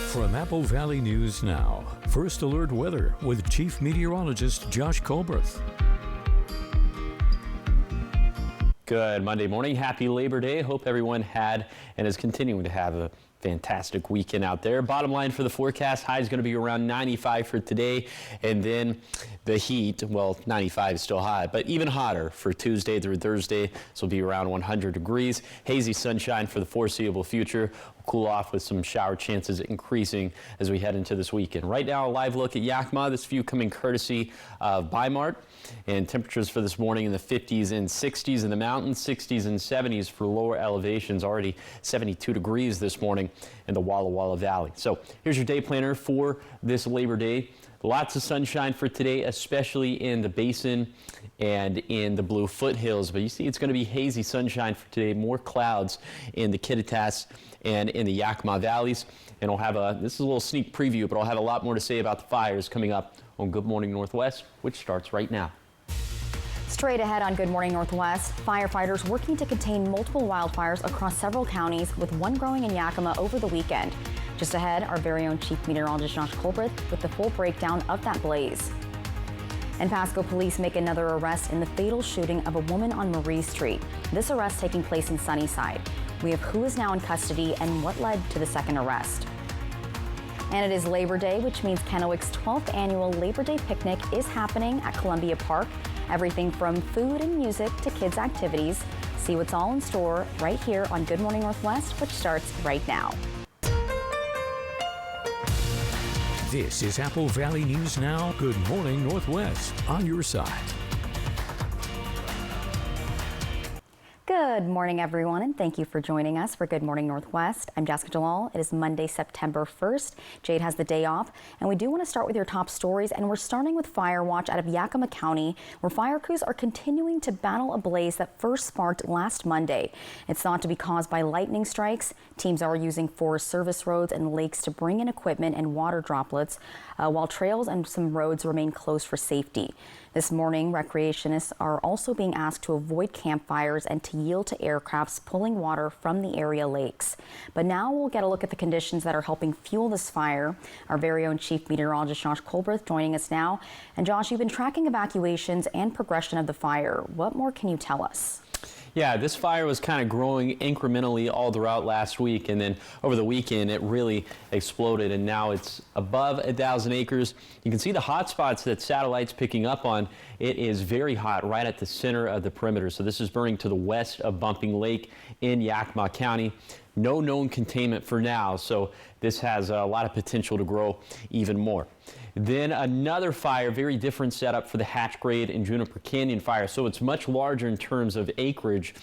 From Apple Valley News Now, First Alert Weather with Chief Meteorologist Josh Colbreth. Good Monday morning. Happy Labor Day. Hope everyone had and is continuing to have a fantastic weekend out there. Bottom line for the forecast, high is going to be around 95 for today, and then the heat, well, 95 is still hot, but even hotter for Tuesday through Thursday. This will be around 100 degrees. Hazy sunshine for the foreseeable future. We'll cool off with some shower chances increasing as we head into this weekend. Right now, a live look at Yakima. This view coming courtesy of Bi-Mart. And temperatures for this morning in the 50s and 60s in the mountains, 60s and 70s for lower elevations. Already 72 degrees this morning in the Walla Walla Valley. So here's your day planner for this Labor Day. Lots of sunshine for today, especially in the Basin and in the Blue Foothills. But you see it's going to be hazy sunshine for today. More clouds in the Kittitas and in the Yakima valleys. And I'll have this is a little sneak preview, but I'll have a lot more to say about the fires coming up on Good Morning Northwest, which starts right now. Straight ahead on Good Morning Northwest, firefighters working to contain multiple wildfires across several counties, with one growing in Yakima over the weekend. Just ahead, our very own Chief Meteorologist Josh Colbreth with the full breakdown of that blaze. And Pasco police make another arrest in the fatal shooting of a woman on Marie Street. This arrest taking place in Sunnyside. We have who is now in custody and what led to the second arrest. And it is Labor Day, which means Kennewick's 12th annual Labor Day picnic is happening at Columbia Park. Everything from food and music to kids' activities. See what's all in store right here on Good Morning Northwest, which starts right now. This is Apple Valley News Now. Good Morning Northwest on your side. Good morning, everyone, and thank you for joining us for Good Morning Northwest. I'm Jessica Jalal. It is Monday, September 1st. Jade has the day off, and we do want to start with your top stories, and we're starting with fire watch out of Yakima County, where fire crews are continuing to battle a blaze that first sparked last Monday. It's thought to be caused by lightning strikes. Teams are using Forest Service roads and lakes to bring in equipment and water droplets, while trails and some roads remain closed for safety. This morning, recreationists are also being asked to avoid campfires and to yield to aircrafts pulling water from the area lakes. But now we'll get a look at the conditions that are helping fuel this fire. Our very own Chief Meteorologist Josh Colbreth joining us now. And Josh, you've been tracking evacuations and progression of the fire. What more can you tell us? Yeah, this fire was kind of growing incrementally all throughout last week, and then over the weekend it really exploded, and now it's above 1,000 acres. You can see the hot spots that satellite's picking up on. It is very hot right at the center of the perimeter. So this is burning to the west of Bumping Lake in Yakima County. No known containment for now, so this has a lot of potential to grow even more. Then another fire, very different setup for the Hatch Grade and Juniper Canyon fire. So it's much larger in terms of acreage,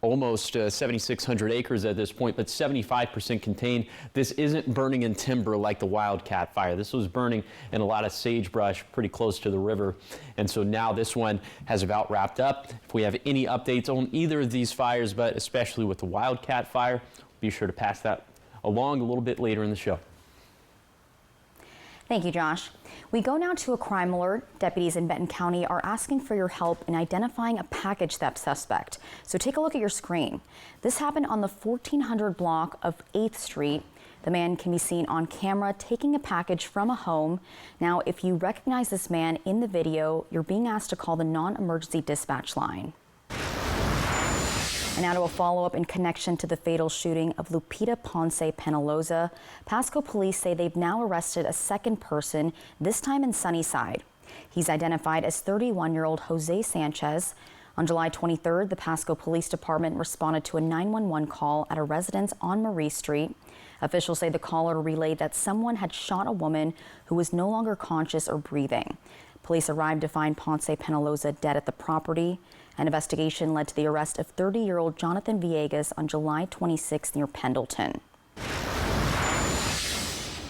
almost 7,600 acres at this point, but 75% contained. This isn't burning in timber like the Wildcat fire. This was burning in a lot of sagebrush pretty close to the river. And so now this one has about wrapped up. If we have any updates on either of these fires, but especially with the Wildcat fire, be sure to pass that along a little bit later in the show. Thank you, Josh. We go now to a crime alert. Deputies in Benton County are asking for your help in identifying a package theft suspect. So take a look at your screen. This happened on the 1400 block of 8th Street. The man can be seen on camera taking a package from a home. Now, if you recognize this man in the video, you're being asked to call the non-emergency dispatch line. And now to a follow-up in connection to the fatal shooting of Lupita Ponce Penaloza. Pasco police say they've now arrested a second person, this time in Sunnyside. He's identified as 31-year-old Jose Sanchez. On July 23rd, the Pasco Police Department responded to a 911 call at a residence on Marie Street. Officials say the caller relayed that someone had shot a woman who was no longer conscious or breathing. Police arrived to find Ponce Penaloza dead at the property. An investigation led to the arrest of 30-year-old Jonathan Villegas on July 26 near Pendleton.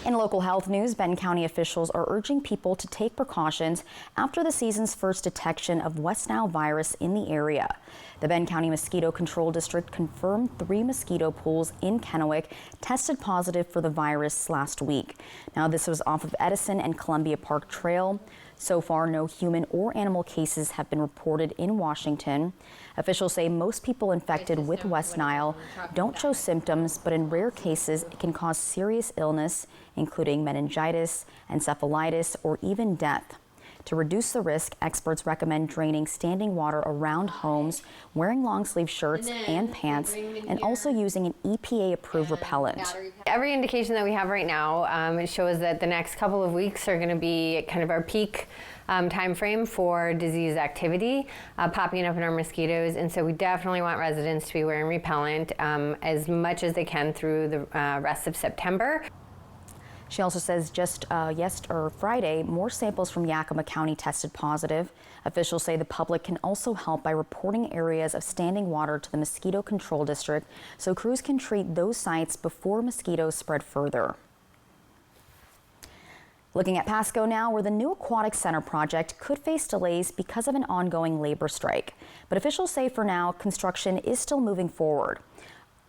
In local health news, Benton County officials are urging people to take precautions after the season's first detection of West Nile virus in the area. The Benton County Mosquito Control District confirmed 3 mosquito pools in Kennewick tested positive for the virus last week. Now, this was off of Edison and Columbia Park Trail. So far, no human or animal cases have been reported in Washington. Officials say most people infected with West Nile don't show symptoms, but in rare cases, it can cause serious illness, including meningitis, encephalitis, or even death. To reduce the risk, experts recommend draining standing water around homes, wearing long-sleeve shirts and pants, and also using an EPA-approved repellent. Every indication that we have right now, it shows that the next couple of weeks are going to be kind of our peak time frame for disease activity popping up in our mosquitoes, and so we definitely want residents to be wearing repellent as much as they can through the rest of September. She also says just Friday, more samples from Yakima County tested positive. Officials say the public can also help by reporting areas of standing water to the Mosquito Control District so crews can treat those sites before mosquitoes spread further. Looking at Pasco now, where the new Aquatic Center project could face delays because of an ongoing labor strike. But officials say for now, construction is still moving forward.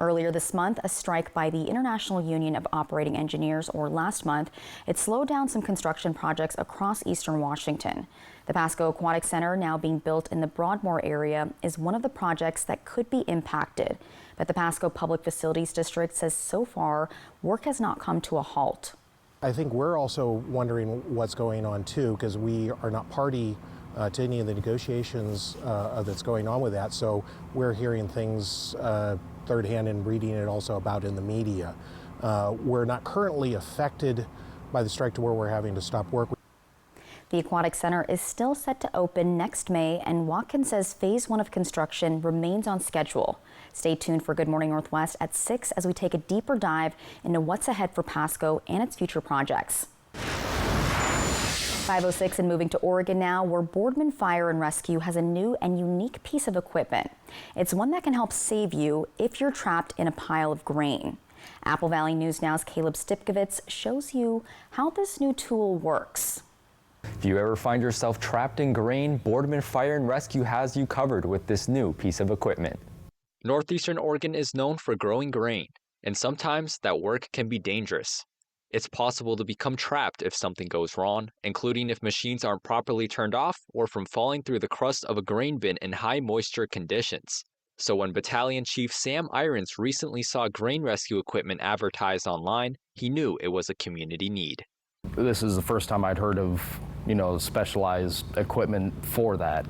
Earlier this month, a strike by the International Union of Operating Engineers, or last month, it slowed down some construction projects across eastern Washington. The Pasco Aquatic Center, now being built in the Broadmoor area, is one of the projects that could be impacted. But the Pasco Public Facilities District says so far, work has not come to a halt. I think we're also wondering what's going on too, because we are not party to any of the negotiations that's going on with that. So we're hearing things third hand and reading it also about in the media. We're not currently affected by the strike to where we're having to stop work. The Aquatic Center is still set to open next May, and Watkins says phase 1 of construction remains on schedule. Stay tuned for Good Morning Northwest at 6 as we take a deeper dive into what's ahead for Pasco and its future projects. 5:06 and moving to Oregon now, where Boardman Fire and Rescue has a new and unique piece of equipment. It's one that can help save you if you're trapped in a pile of grain. Apple Valley News Now's Caleb Stipkovitz shows you how this new tool works. If you ever find yourself trapped in grain, Boardman Fire and Rescue has you covered with this new piece of equipment. Northeastern Oregon is known for growing grain, and sometimes that work can be dangerous. It's possible to become trapped if something goes wrong, including if machines aren't properly turned off or from falling through the crust of a grain bin in high moisture conditions. So when Battalion Chief Sam Irons recently saw grain rescue equipment advertised online, he knew it was a community need. This is the first time I'd heard of, specialized equipment for that.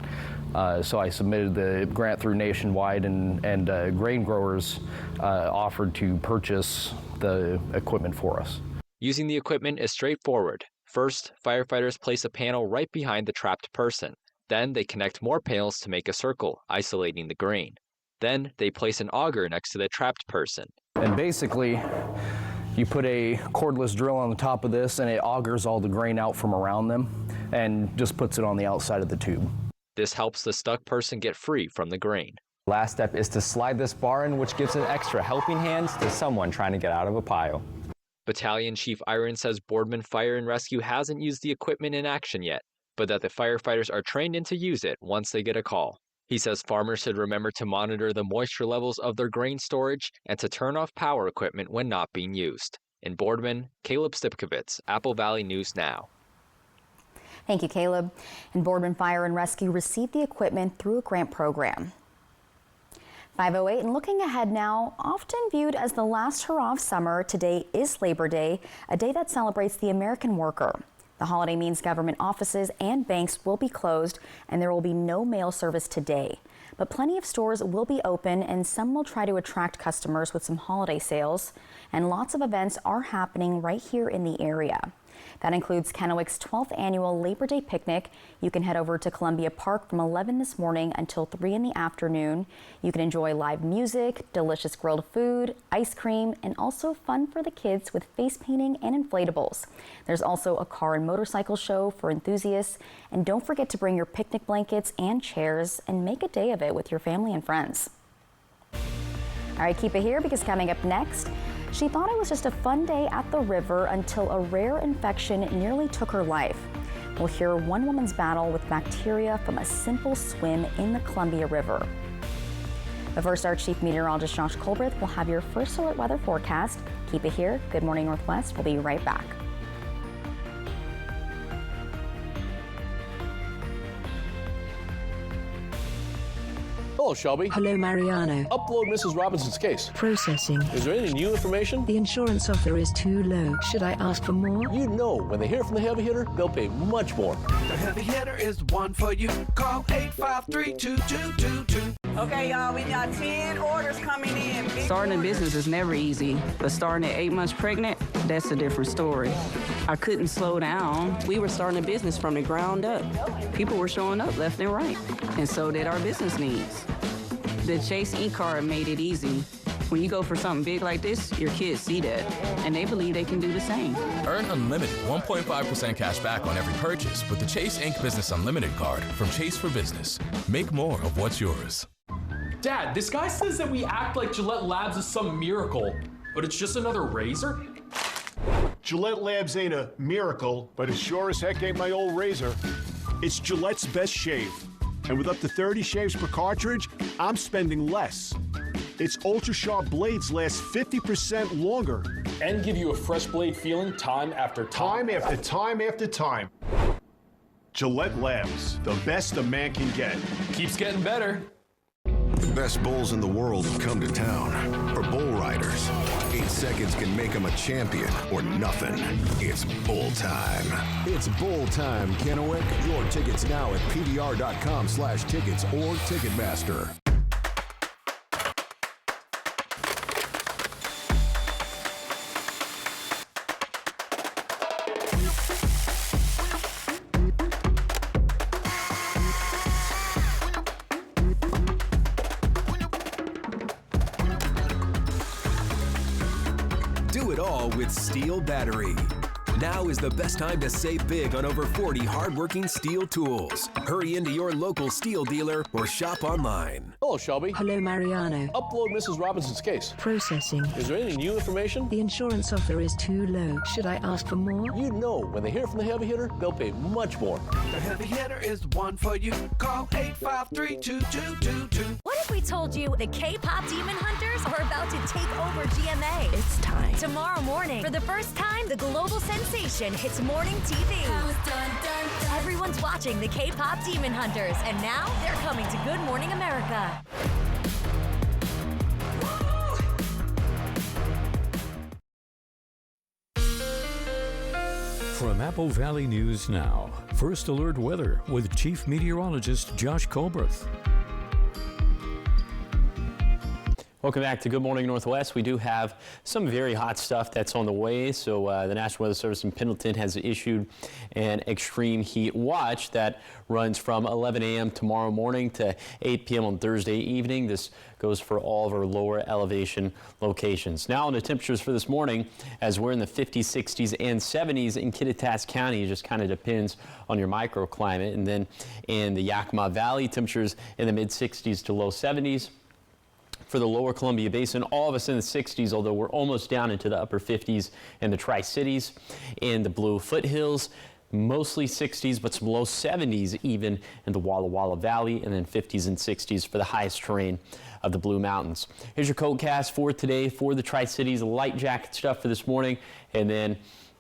So I submitted the grant through Nationwide, and grain growers offered to purchase the equipment for us. Using the equipment is straightforward. First, firefighters place a panel right behind the trapped person. Then they connect more panels to make a circle, isolating the grain. Then they place an auger next to the trapped person. And basically, you put a cordless drill on the top of this, and it augers all the grain out from around them and just puts it on the outside of the tube. This helps the stuck person get free from the grain. Last step is to slide this bar in, which gives an extra helping hand to someone trying to get out of a pile. Battalion Chief Irons says Boardman Fire and Rescue hasn't used the equipment in action yet, but that the firefighters are trained in to use it once they get a call. He says farmers should remember to monitor the moisture levels of their grain storage and to turn off power equipment when not being used. In Boardman, Caleb Stipkovitz, Apple Valley News Now. Thank you, Caleb. And Boardman Fire and Rescue received the equipment through a grant program. 5:08 and looking ahead now, often viewed as the last hurrah of summer, today is Labor Day, a day that celebrates the American worker. The holiday means government offices and banks will be closed and there will be no mail service today. But plenty of stores will be open and some will try to attract customers with some holiday sales. And lots of events are happening right here in the area. That includes Kennewick's 12th annual Labor Day picnic. You can head over to Columbia Park from 11 this morning until 3 in the afternoon. You can enjoy live music, delicious grilled food, ice cream, and also fun for the kids with face painting and inflatables. There's also a car and motorcycle show for enthusiasts. And don't forget to bring your picnic blankets and chairs and make a day of it with your family and friends. All right, keep it here because coming up next, she thought it was just a fun day at the river until a rare infection nearly took her life. We'll hear one woman's battle with bacteria from a simple swim in the Columbia River. But first, our Chief Meteorologist Josh Colbreth will have your first alert weather forecast. Keep it here. Good Morning Northwest. We'll be right back. Hello, Shelby. Hello, Mariano. Upload Mrs. Robinson's case. Processing. Is there any new information? The insurance offer is too low. Should I ask for more? You know, when they hear from the heavy hitter, they'll pay much more. The heavy hitter is the one for you. Call 853-2222. Okay, y'all, we got 10 orders coming in. Starting a business is never easy, but starting at 8 months pregnant, that's a different story. I couldn't slow down. We were starting a business from the ground up. People were showing up left and right, and so did our business needs. The Chase e-card made it easy. When you go for something big like this, your kids see that, and they believe they can do the same. Earn unlimited 1.5% cash back on every purchase with the Chase Inc. Business Unlimited card from Chase for Business. Make more of what's yours. Dad, this guy says that we act like Gillette Labs is some miracle, but it's just another razor? Gillette Labs ain't a miracle, but it sure as heck ain't my old razor. It's Gillette's best shave. And with up to 30 shaves per cartridge, I'm spending less. Its ultra-sharp blades last 50% longer. And give you a fresh blade feeling time after time. Time after time after time. Gillette Labs, the best a man can get. Keeps getting better. The best bulls in the world have come to town. For bull riders, 8 seconds can make them a champion or nothing. It's bull time. It's bull time, Kennewick. Your tickets now at pbr.com/tickets or Ticketmaster. Do it all with Steel Battery. Now is the best time to save big on over 40 hardworking Steel tools. Hurry into your local Steel dealer or shop online. Hello, Shelby. Hello, Mariano. Upload Mrs. Robinson's case. Processing. Is there any new information? The insurance offer is too low. Should I ask for more? You know, when they hear from the heavy hitter, they'll pay much more. The heavy hitter is the one for you. Call 853-2222. What if we told you the K-pop Demon Hunters are about to take over GMA? It's time. Tomorrow morning, for the first time, the global sensation hits morning TV. Everyone's watching the K-pop Demon Hunters, and now they're coming to Good Morning America. From Apple Valley News Now, First Alert Weather with Chief Meteorologist Josh Colbreth. Welcome back to Good Morning Northwest. We do have some very hot stuff that's on the way. So the National Weather Service in Pendleton has issued an extreme heat watch that runs from 11 a.m. tomorrow morning to 8 p.m. on Thursday evening. This goes for all of our lower elevation locations. Now on the temperatures for this morning, as we're in the 50s, 60s, and 70s in Kittitas County, it just kind of depends on your microclimate. And then in the Yakima Valley, temperatures in the mid 60s to low 70s. For the lower Columbia Basin, all of us in the 60s, although we're almost down into the upper 50s in the Tri-Cities. In the Blue Foothills, mostly 60s, but some low 70s even in the Walla Walla Valley, and then 50s and 60s for the highest terrain of the Blue Mountains. Here's your coatcast for today for the Tri-Cities, light jacket stuff for this morning, and then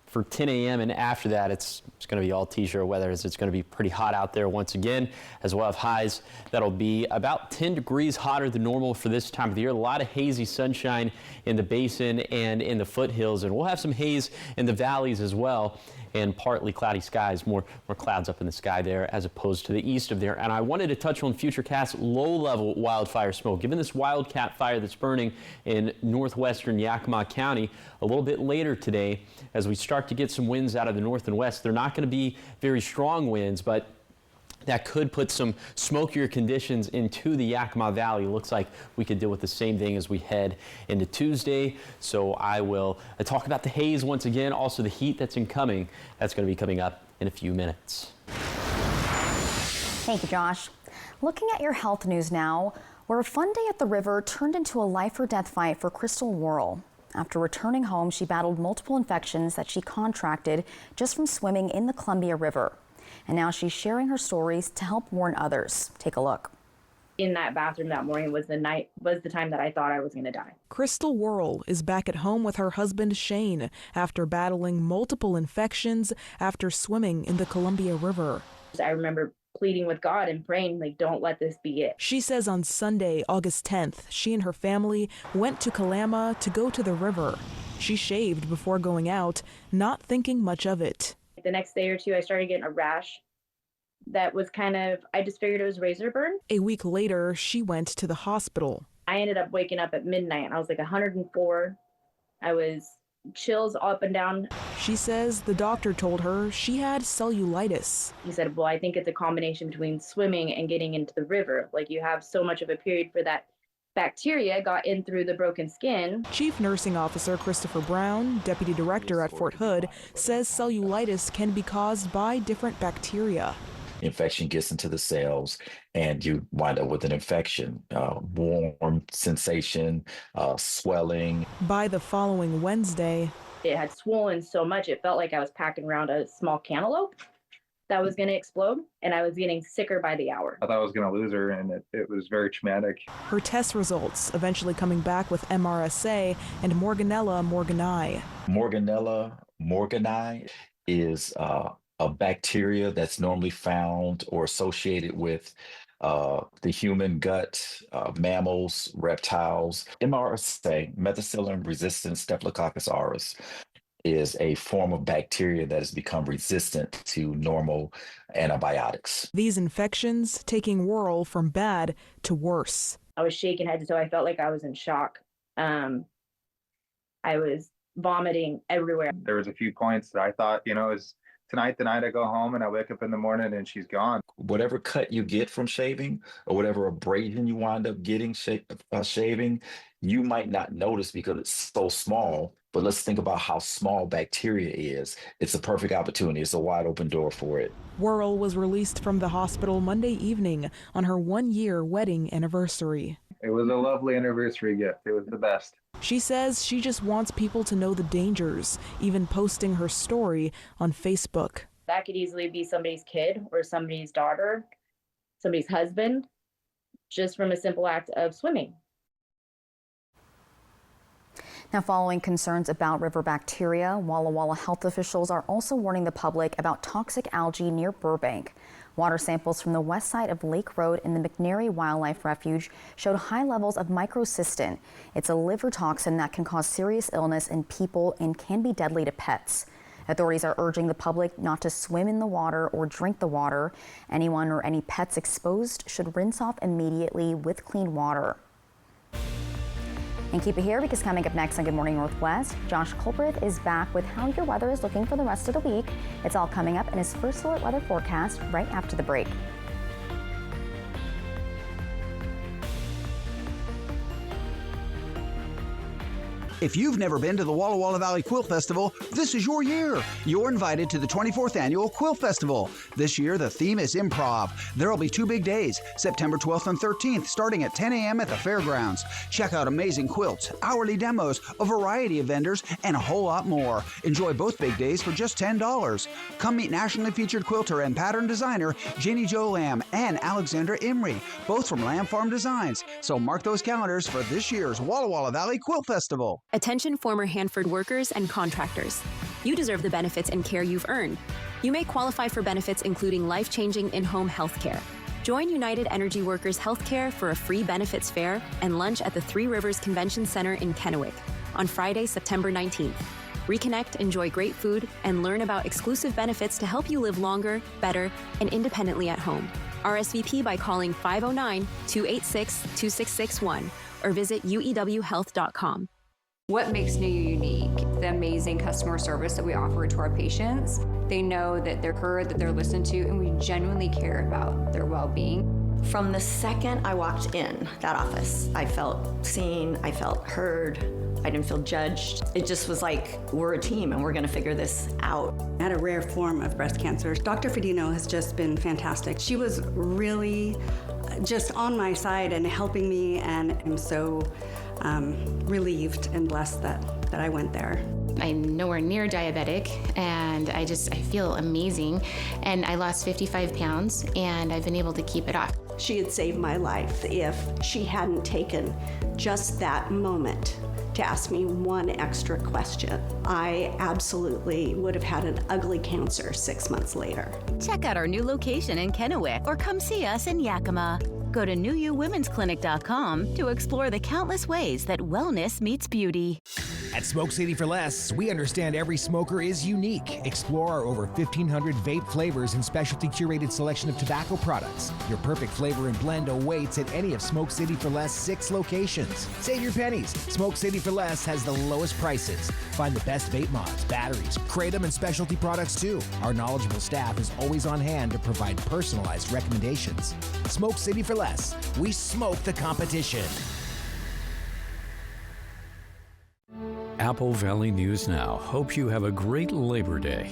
for 10 a.m. and after that, it's going to be all t-shirt weather, as it's going to be pretty hot out there once again, as well as highs that'll be about 10 degrees hotter than normal for this time of the year. A lot of hazy sunshine in the basin and in the foothills, and we'll have some haze in the valleys as well, and partly cloudy skies, more clouds up in the sky there as opposed to the east of there. And I wanted to touch on Futurecast low-level wildfire smoke. Given this wildcat fire that's burning in northwestern Yakima County a little bit later today, as we start to get some winds out of the north and west, they're not going to be very strong winds, but that could put some smokier conditions into the Yakima Valley. Looks like we could deal with the same thing as we head into Tuesday. So I will talk about the haze once again, also the heat that's incoming. That's going to be coming up in a few minutes. Thank you, Josh. Looking at your health news now, where a fun day at the river turned into a life or death fight for Crystal Worrell. After returning home, she battled multiple infections that she contracted just from swimming in the Columbia River. And now she's sharing her stories to help warn others. Take a look. In that bathroom that morning was the time that I thought I was going to die. Crystal Worrell is back at home with her husband Shane after battling multiple infections after swimming in the Columbia River. I remember pleading with God and praying, like, don't let this be it. She says on Sunday, August 10th, she and her family went to Kalama to go to the river. She shaved before going out, not thinking much of it. The next day or two, I started getting a rash that was I just figured it was razor burn. A week later, she went to the hospital. I ended up waking up at midnight. I was like 104. I was chills up and down. She says the doctor told her she had cellulitis. He said, well, I think it's a combination between swimming and getting into the river. Like, you have so much of a period for that bacteria got in through the broken skin. Chief Nursing Officer Christopher Brown, Deputy Director at Fort Hood, says cellulitis can be caused by different bacteria. Infection gets into the cells and you wind up with an infection, warm sensation, swelling. By the following Wednesday, it had swollen so much it felt like I was packing around a small cantaloupe that was going to explode, and I was getting sicker by the hour. I thought I was going to lose her, and it was very traumatic. Her test results eventually coming back with MRSA and Morganella morgani. Morganella morgani is a bacteria that's normally found or associated with the human gut, mammals, reptiles. MRSA, methicillin-resistant Staphylococcus aureus, is a form of bacteria that has become resistant to normal antibiotics. These infections taking Worrell from bad to worse. I was shaking head to toe. I felt like I was in shock. I was vomiting everywhere. There was a few points that I thought, is tonight the night I go home and I wake up in the morning and she's gone. Whatever cut you get from shaving or whatever abrasion you wind up getting shaving, you might not notice because it's so small. But let's think about how small bacteria is. It's a perfect opportunity. It's a wide open door for it. Worrell was released from the hospital Monday evening on her 1-year wedding anniversary. It was a lovely anniversary gift. It was the best. She says she just wants people to know the dangers, even posting her story on Facebook. That could easily be somebody's kid or somebody's daughter, somebody's husband, just from a simple act of swimming. Now, following concerns about river bacteria, Walla Walla health officials are also warning the public about toxic algae near Burbank. Water samples from the west side of Lake Road in the McNary Wildlife Refuge showed high levels of microcystin. It's a liver toxin that can cause serious illness in people and can be deadly to pets. Authorities are urging the public not to swim in the water or drink the water. Anyone or any pets exposed should rinse off immediately with clean water. And keep it here, because coming up next on Good Morning Northwest, Josh Culbreth is back with how your weather is looking for the rest of the week. It's all coming up in his first alert weather forecast right after the break. If you've never been to the Walla Walla Valley Quilt Festival, this is your year. You're invited to the 24th Annual Quilt Festival. This year, the theme is improv. There will be 2 big days, September 12th and 13th, starting at 10 a.m. at the fairgrounds. Check out amazing quilts, hourly demos, a variety of vendors, and a whole lot more. Enjoy both big days for just $10. Come meet nationally featured quilter and pattern designer Jenny Jo Lamb and Alexandra Imrie, both from Lamb Farm Designs. So mark those calendars for this year's Walla Walla Valley Quilt Festival. Attention former Hanford workers and contractors. You deserve the benefits and care you've earned. You may qualify for benefits including life-changing in-home health care. Join United Energy Workers Healthcare for a free benefits fair and lunch at the Three Rivers Convention Center in Kennewick on Friday, September 19th. Reconnect, enjoy great food, and learn about exclusive benefits to help you live longer, better, and independently at home. RSVP by calling 509-286-2661 or visit uewhealth.com. What makes NUU unique? The amazing customer service that we offer to our patients. They know that they're heard, that they're listened to, and we genuinely care about their well-being. From the second I walked in that office, I felt seen, I felt heard, I didn't feel judged. It just was like, we're a team and we're gonna figure this out. I had a rare form of breast cancer. Dr. Fedino has just been fantastic. She was really just on my side and helping me, and I'm so relieved and blessed that I went there. I'm nowhere near diabetic, and I feel amazing. And I lost 55 pounds, and I've been able to keep it off. She had saved my life if she hadn't taken just that moment to ask me one extra question. I absolutely would have had an ugly cancer 6 months later. Check out our new location in Kennewick or come see us in Yakima. Go to newuwomensclinic.com to explore the countless ways that wellness meets beauty. At Smoke City for Less, we understand every smoker is unique. Explore our over 1,500 vape flavors and specialty curated selection of tobacco products. Your perfect flavor and blend awaits at any of Smoke City for Less 6 locations. Save your pennies. Smoke City for Less has the lowest prices. Find the best vape mods, batteries, kratom, and specialty products too. Our knowledgeable staff is always on hand to provide personalized recommendations. Smoke City for Less. We smoke the competition. Apple Valley News Now. Hope you have a great Labor Day.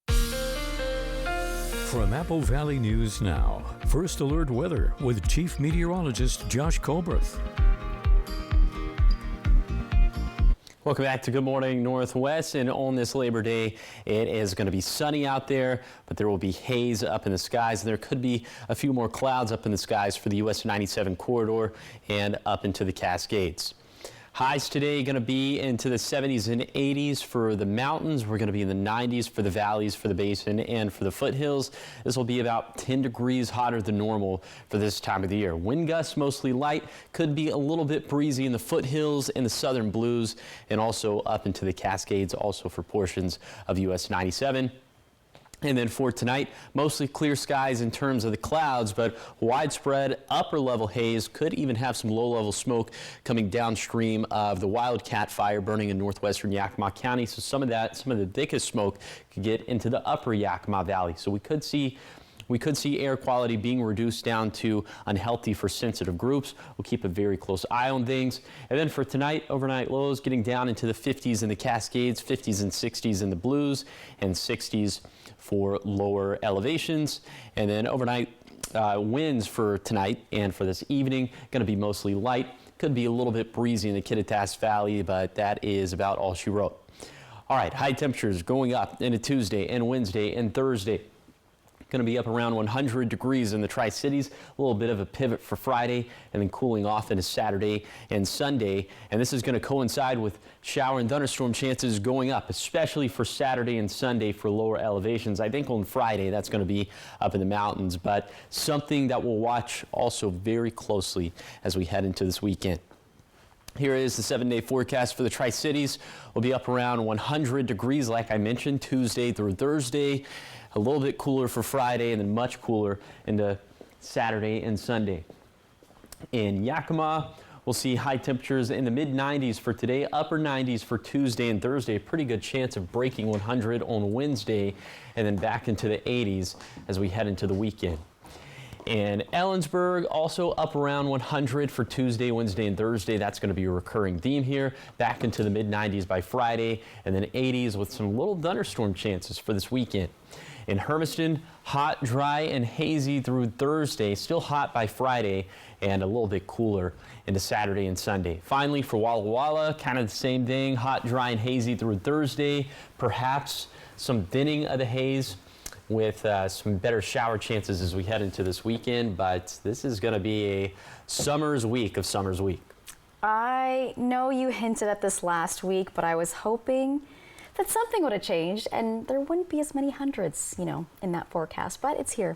From Apple Valley News Now, First Alert Weather with Chief Meteorologist Josh Colberth. Welcome back to Good Morning Northwest, and on this Labor Day, it is going to be sunny out there, but there will be haze up in the skies, and there could be a few more clouds up in the skies for the US 97 corridor and up into the Cascades. Highs today going to be into the 70s and 80s for the mountains. We're going to be in the 90s for the valleys, for the basin, and for the foothills. This will be about 10 degrees hotter than normal for this time of the year. Wind gusts mostly light, could be a little bit breezy in the foothills and the southern blues, and also up into the Cascades, also for portions of US 97. And then for tonight, mostly clear skies in terms of the clouds, but widespread upper level haze, could even have some low level smoke coming downstream of the Wildcat fire burning in northwestern Yakima County. So some of the thickest smoke could get into the upper Yakima Valley. So we could see air quality being reduced down to unhealthy for sensitive groups. We'll keep a very close eye on things. And then for tonight, overnight lows getting down into the 50s in the Cascades, 50s and 60s in the Blues, and 60s for lower elevations. And then overnight winds for tonight and for this evening going to be mostly light. Could be a little bit breezy in the Kittitas Valley, but that is about all she wrote. All right, high temperatures going up into Tuesday and Wednesday and Thursday. Going to be up around 100 degrees in the Tri-Cities, a little bit of a pivot for Friday, and then cooling off into Saturday and Sunday. And this is going to coincide with shower and thunderstorm chances going up, especially for Saturday and Sunday for lower elevations. I think on Friday that's going to be up in the mountains, but something that we'll watch also very closely as we head into this weekend. Here is the 7-day forecast for the Tri-Cities. We'll be up around 100 degrees, like I mentioned, Tuesday through Thursday. A little bit cooler for Friday, and then much cooler into Saturday and Sunday. In Yakima, we'll see high temperatures in the mid-90s for today, upper 90s for Tuesday and Thursday. A pretty good chance of breaking 100 on Wednesday, and then back into the 80s as we head into the weekend. In Ellensburg, also up around 100 for Tuesday, Wednesday, and Thursday. That's going to be a recurring theme here. Back into the mid-90s by Friday, and then 80s with some little thunderstorm chances for this weekend. In Hermiston, hot, dry, and hazy through Thursday. Still hot by Friday, and a little bit cooler into Saturday and Sunday. Finally, for Walla Walla, kind of the same thing. Hot, dry, and hazy through Thursday. Perhaps some thinning of the haze with some better shower chances as we head into this weekend. But this is going to be a summer's week of summer's week. I know you hinted at this last week, but I was hoping that something would have changed and there wouldn't be as many hundreds, in that forecast, but it's here.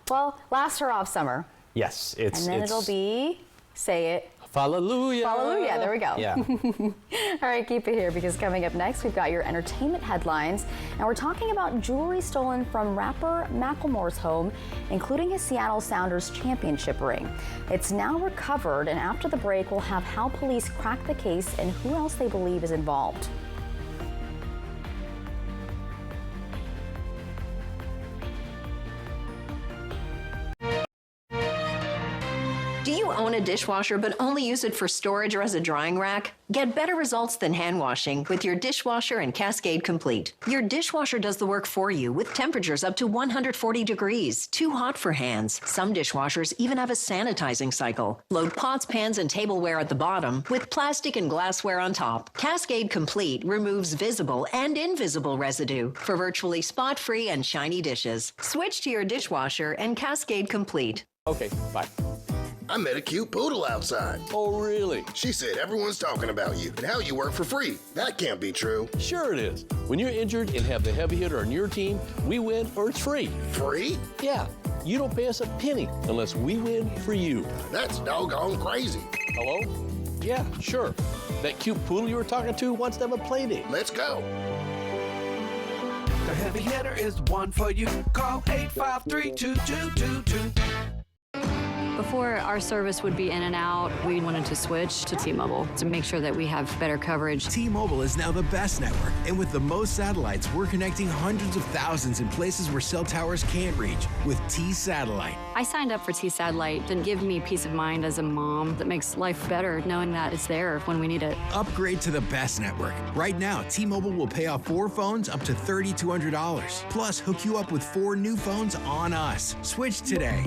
Well, last hurrah of summer. Yes, and then it'll be, say it. Hallelujah. Hallelujah, there we go. Yeah. All right, keep it here because coming up next, we've got your entertainment headlines, and we're talking about jewelry stolen from rapper Macklemore's home, including his Seattle Sounders championship ring. It's now recovered, and after the break, we'll have how police crack the case and who else they believe is involved. Do you own a dishwasher but only use it for storage or as a drying rack? Get better results than hand washing with your dishwasher and Cascade Complete. Your dishwasher does the work for you with temperatures up to 140 degrees, too hot for hands. Some dishwashers even have a sanitizing cycle. Load pots, pans, and tableware at the bottom with plastic and glassware on top. Cascade Complete removes visible and invisible residue for virtually spot-free and shiny dishes. Switch to your dishwasher and Cascade Complete. Okay, bye. I met a cute poodle outside. Oh, really? She said everyone's talking about you and how you work for free. That can't be true. Sure it is. When you're injured and have the heavy hitter on your team, we win or it's free. Free? Yeah. You don't pay us a penny unless we win for you. That's doggone crazy. Hello? Yeah, sure. That cute poodle you were talking to wants to have a play date. Let's go. The heavy hitter is the one for you. Call 853-2222. Before, our service would be in and out. We wanted to switch to T-Mobile to make sure that we have better coverage. T-Mobile is now the best network, and with the most satellites, we're connecting hundreds of thousands in places where cell towers can't reach with T-Satellite. I signed up for T-Satellite to give me peace of mind as a mom that makes life better knowing that it's there when we need it. Upgrade to the best network. Right now, T-Mobile will pay off 4 phones up to $3,200. Plus, hook you up with 4 new phones on us. Switch today.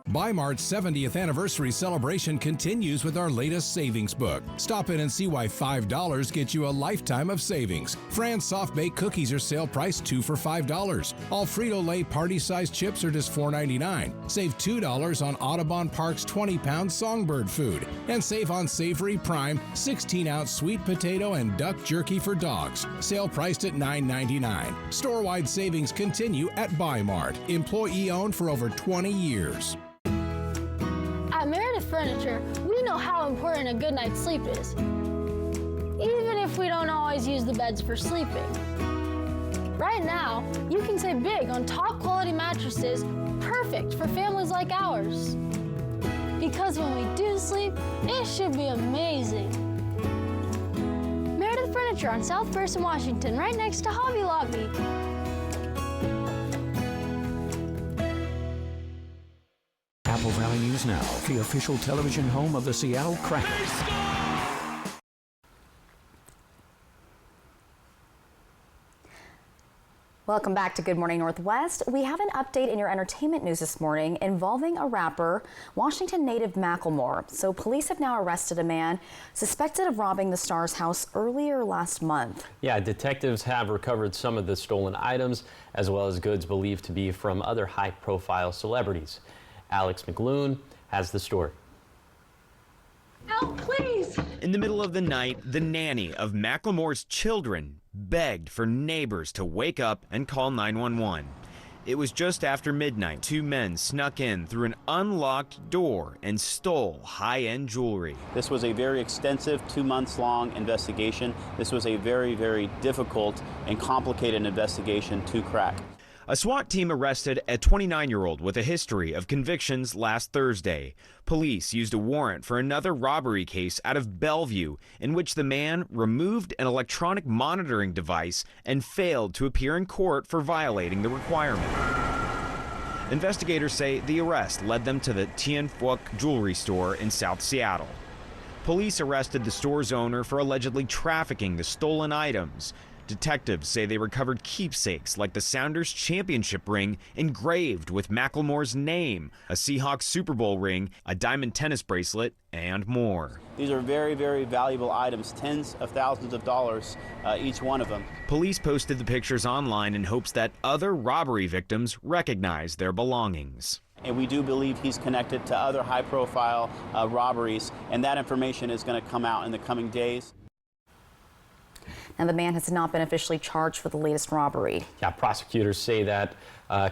Bi-Mart's 70th anniversary celebration continues with our latest savings book. Stop in and see why $5 gets you a lifetime of savings. Fran's soft-baked cookies are sale price 2 for $5. All Frito-Lay party-sized chips are just $4.99. Save $2 on Audubon Park's 20-pound Songbird food. And save on Savory Prime 16-ounce sweet potato and duck jerky for dogs. Sale priced at $9.99. Store-wide savings continue at Bi-Mart. Employee-owned for over 20 years. At Meredith Furniture, we know how important a good night's sleep is, even if we don't always use the beds for sleeping. Right now, you can save big on top quality mattresses, perfect for families like ours. Because when we do sleep, it should be amazing. Meredith Furniture on South First in Washington, right next to Hobby Lobby. Apple Valley News Now, the official television home of the Seattle Kraken. Welcome back to Good Morning Northwest. We have an update in your entertainment news this morning involving a rapper, Washington native Macklemore. So police have now arrested a man suspected of robbing the star's house earlier last month. Yeah, detectives have recovered some of the stolen items as well as goods believed to be from other high-profile celebrities. Alex McLoone has the story. Help, please! In the middle of the night, the nanny of Macklemore's children begged for neighbors to wake up and call 911. It was just after midnight. 2 men snuck in through an unlocked door and stole high-end jewelry. This was a very extensive 2 months long investigation. This was a very, very difficult and complicated investigation to crack. A SWAT team arrested a 29-year-old with a history of convictions last Thursday. Police used a warrant for another robbery case out of Bellevue, in which the man removed an electronic monitoring device and failed to appear in court for violating the requirement. Investigators say the arrest led them to the Tien Phuoc jewelry store in South Seattle. Police arrested the store's owner for allegedly trafficking the stolen items. Detectives say they recovered keepsakes like the Sounders championship ring engraved with Macklemore's name, a Seahawks Super Bowl ring, a diamond tennis bracelet, and more. These are very, very valuable items, tens of thousands of dollars, each one of them. Police posted the pictures online in hopes that other robbery victims recognize their belongings. And we do believe he's connected to other high-profile robberies, and that information is going to come out in the coming days. Now, the man has not been officially charged for the latest robbery. Yeah, prosecutors say that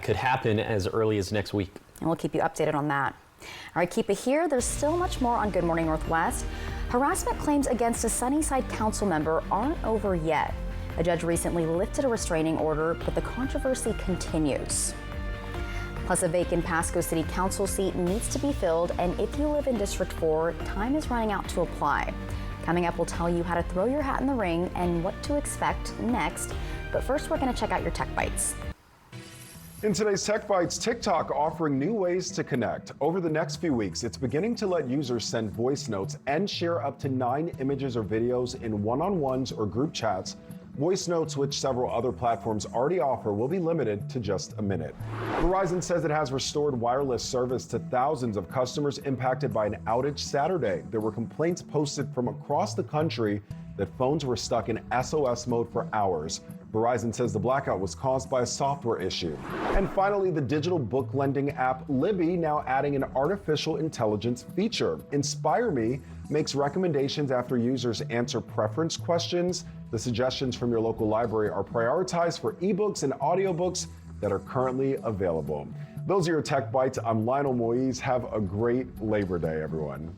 could happen as early as next week. And we'll keep you updated on that. All right, keep it here. There's still much more on Good Morning Northwest. Harassment claims against a Sunnyside council member aren't over yet. A judge recently lifted a restraining order, but the controversy continues. Plus, a vacant Pasco City Council seat needs to be filled, and if you live in District 4, time is running out to apply. Coming up, we'll tell you how to throw your hat in the ring and what to expect next. But first, we're going to check out your Tech Bites. In today's Tech Bites, TikTok offering new ways to connect. Over the next few weeks, it's beginning to let users send voice notes and share up to 9 images or videos in one-on-ones or group chats. Voice notes, which several other platforms already offer, will be limited to just a minute. Verizon says it has restored wireless service to thousands of customers impacted by an outage Saturday. There were complaints posted from across the country, that phones were stuck in SOS mode for hours. Verizon says the blackout was caused by a software issue. And finally, the digital book lending app Libby now adding an artificial intelligence feature. Inspire Me makes recommendations after users answer preference questions. The suggestions from your local library are prioritized for ebooks and audiobooks that are currently available. Those are your Tech Bites. I'm Lionel Moise. Have a great Labor Day, everyone.